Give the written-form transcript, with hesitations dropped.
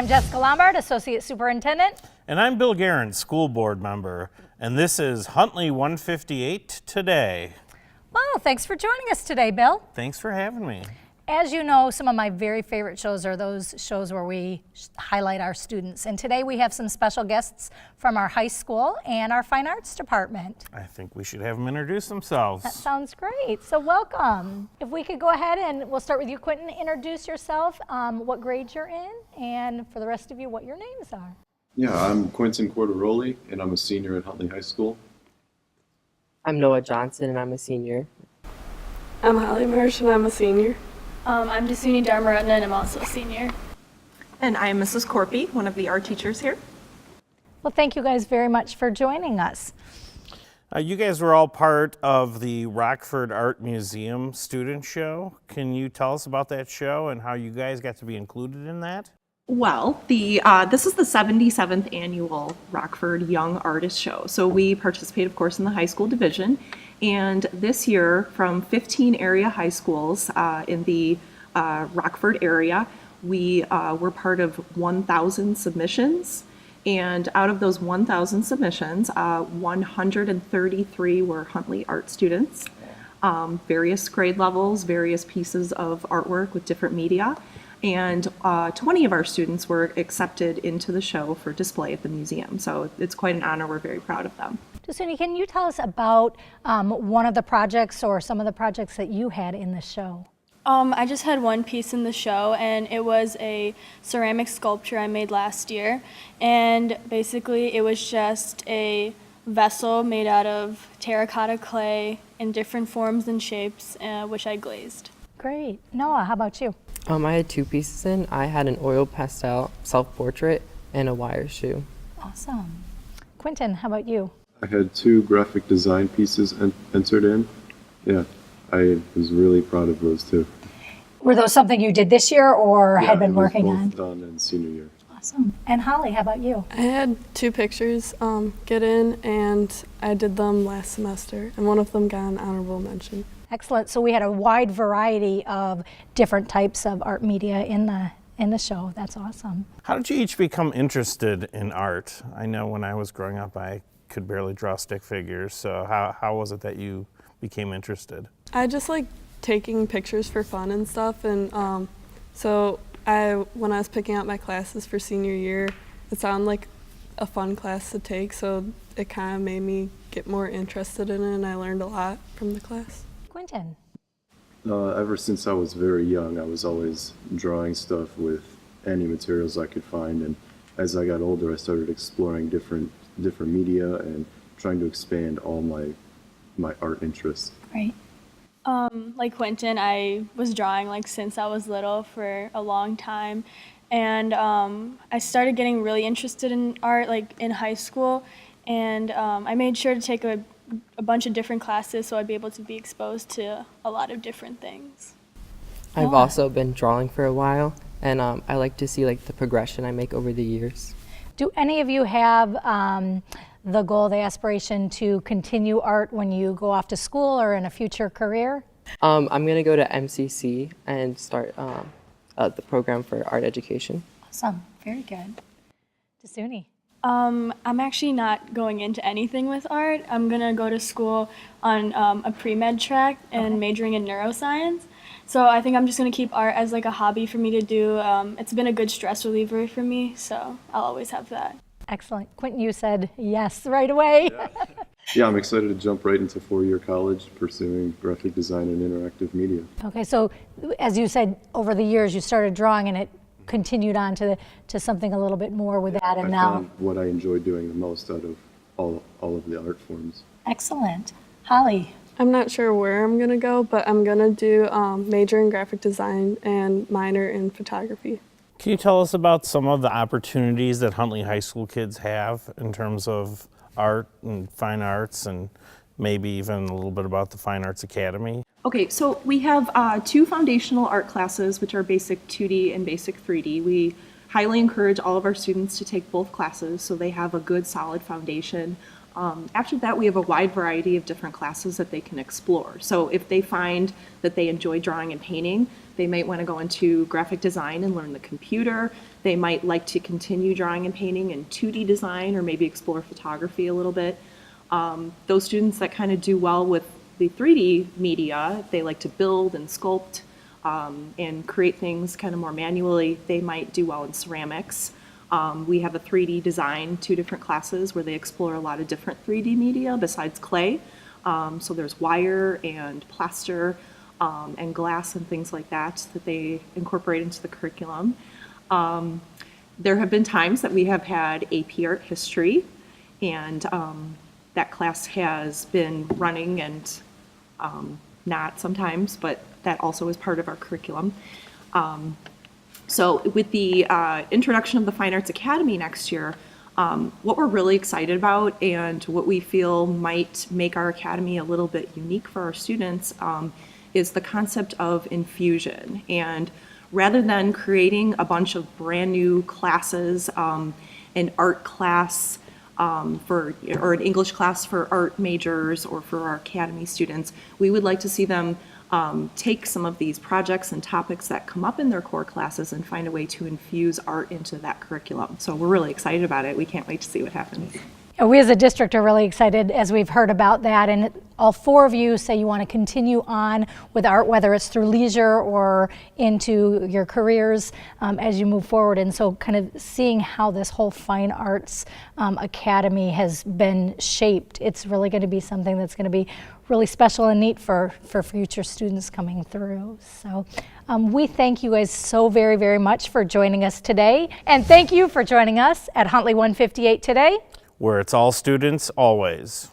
I'm Jessica Lombard, Associate Superintendent. And I'm Bill Guerin, School Board Member. And this is Huntley 158 Today. Well, thanks for joining us today, Bill. Thanks for having me. As you know, some of my very favorite shows are those shows where we highlight our students. And today we have some special guests from our high school and our fine arts department. I think we should have them introduce themselves. That sounds great. So welcome. If we could go ahead and we'll start with you, Quinten. Introduce yourself, what grade you're in, and for the rest of you, what your names are. Yeah, I'm Quinten Quartaroli, and I'm a senior at Huntley High School. I'm Noah Johnson, and I'm a senior. I'm Holly Marsh, and I'm a senior. I'm Dasooni Dharmaratne, and I'm also a senior. And I am Mrs. Corapi, one of the art teachers here. Well, thank you guys very much for joining us. You guys were all part of the Rockford Art Museum student show. Can you tell us about that show and how you guys got to be included in that? Well, this is the 77th annual Rockford Young Artist Show. So we participate, of course, in the high school division. And this year, from 15 area high schools in the Rockford area, we were part of 1,000 submissions. And out of those 1,000 submissions, 133 were Huntley art students, various grade levels, various pieces of artwork with different media. And 20 of our students were accepted into the show for display at the museum. So it's quite an honor. We're very proud of them. Dasooni, can you tell us about one of the projects or some of the projects that you had in the show? I just had one piece in the show, and it was a ceramic sculpture I made last year. And basically, it was just a vessel made out of terracotta clay in different forms and shapes, which I glazed. Great. Noah, how about you? I had two pieces in. I had an oil pastel self-portrait and a wire shoe. Awesome. Quinten, how about you? I had 2 graphic design pieces entered in. Yeah, I was really proud of those too. Were those something you did this year or had been working on? Both done in senior year. Awesome. And Holly, how about you? I had 2 pictures get in, and I did them last semester, and one of them got an honorable mention. Excellent. So we had a wide variety of different types of art media in the show. That's awesome. How did you each become interested in art? I know when I was growing up, I could barely draw stick figures. So how was it that you became interested? I just like taking pictures for fun and stuff, and so when I was picking out my classes for senior year, it sounded like a fun class to take, so it kind of made me get more interested in it, and I learned a lot from the class. Quinten. Ever since I was very young, I was always drawing stuff with any materials I could find, and as I got older, I started exploring different media and trying to expand all my art interests. Right. Like Quinten, I was drawing since I was little for a long time, and I started getting really interested in art in high school, and I made sure to take a bunch of different classes so I'd be able to be exposed to a lot of different things. I've also been drawing for a while, and I like to see the progression I make over the years. Do any of you have the goal, the aspiration to continue art when you go off to school or in a future career? I'm going to go to MCC and start the program for art education. Awesome. Very good. Dasooni. I'm actually not going into anything with art. I'm going to go to school on a pre-med track and majoring in neuroscience. So I think I'm just going to keep art as a hobby for me to do. It's been a good stress reliever for me, so I'll always have that. Excellent. Quinten, you said yes right away. Yeah, I'm excited to jump right into 4-year college pursuing graphic design and interactive media. Okay, so as you said, over the years you started drawing and it continued on to something a little bit more with that, and I now found what I enjoy doing the most out of all of the art forms. Excellent. Holly. I'm not sure where I'm going to go, but I'm going to do major in graphic design and minor in photography. Can you tell us about some of the opportunities that Huntley High School kids have in terms of art and fine arts, and maybe even a little bit about the Fine Arts Academy? Okay, so we have 2 foundational art classes, which are basic 2D and basic 3D. We highly encourage all of our students to take both classes so they have a good solid foundation After that, we have a wide variety of different classes that they can explore. So if they find that they enjoy drawing and painting, they might want to go into graphic design and learn the computer. They might like to continue drawing and painting in 2D design, or maybe explore photography a little bit. Those students that kind of do well with the 3D media, they like to build and sculpt and create things kind of more manually. They might do well in ceramics. We have a 3D design, 2 different classes where they explore a lot of different 3D media besides clay. So there's wire and plaster and glass and things like that that they incorporate into the curriculum. There have been times that we have had AP Art History, and that class has been running and not sometimes, but that also is part of our curriculum. So with the introduction of the Fine Arts Academy next year, what we're really excited about and what we feel might make our academy a little bit unique for our students is the concept of infusion. And rather than creating a bunch of brand new classes, an art class or an English class for art majors or for our academy students, we would like to see them take some of these projects and topics that come up in their core classes and find a way to infuse art into that curriculum. So we're really excited about it. We can't wait to see what happens. We as a district are really excited as we've heard about that, and all 4 of you say you want to continue on with art, whether it's through leisure or into your careers as you move forward. And so kind of seeing how this whole Fine Arts Academy has been shaped, it's really going to be something that's going to be really special and neat for future students coming through. So we thank you guys so very, very much for joining us today. And thank you for joining us at Huntley 158 today, where it's all students, always.